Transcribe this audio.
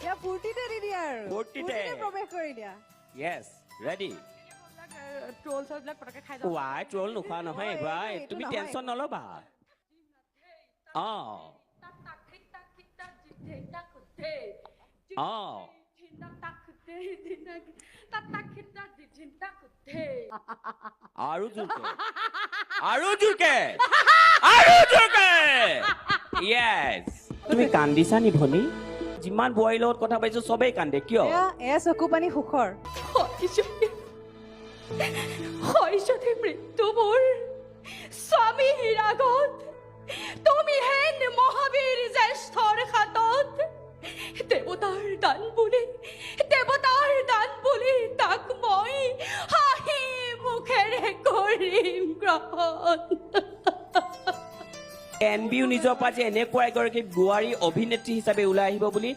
এতিয়া ফূৰ্তিতে দি দিয়া আৰু ফূৰ্তিতে। প্ৰৱেশ কৰি দিয়া য়েছ ৰেডি ট্ৰল চলবিলাক পটকে খাই যাওঁ ৱাই ট্ৰল নোখোৱা নহয় এইবাৰ এইটো তুমি নহয়। টেনচন নল'বা অঁ অঁ আৰু জোৰকে আৰু জোৰকে আৰু জোৰকে য়েছ তুমি কান্দিছা নি ভনী যিমান বোৱাৰীৰ লগত কথা পাতিছো চবেই কান্দে কিয় এয়া চকু পানী সুখৰ শৈশৱী মৃত্যু মোৰ স্বামীৰ আগত তুমি হেন মহাবীৰ জ্যেষ্ঠৰ হাতত দেৱতাৰ দান বুলি তাক মই হাঁহি মুখেৰে কৰিম গ্ৰহণ এনবিও নিজৰ পৰা যে এনেকুৱা এগৰাকী বোৱাৰী অভিনেত্ৰী হিচাপে ওলাই আহিব বুলি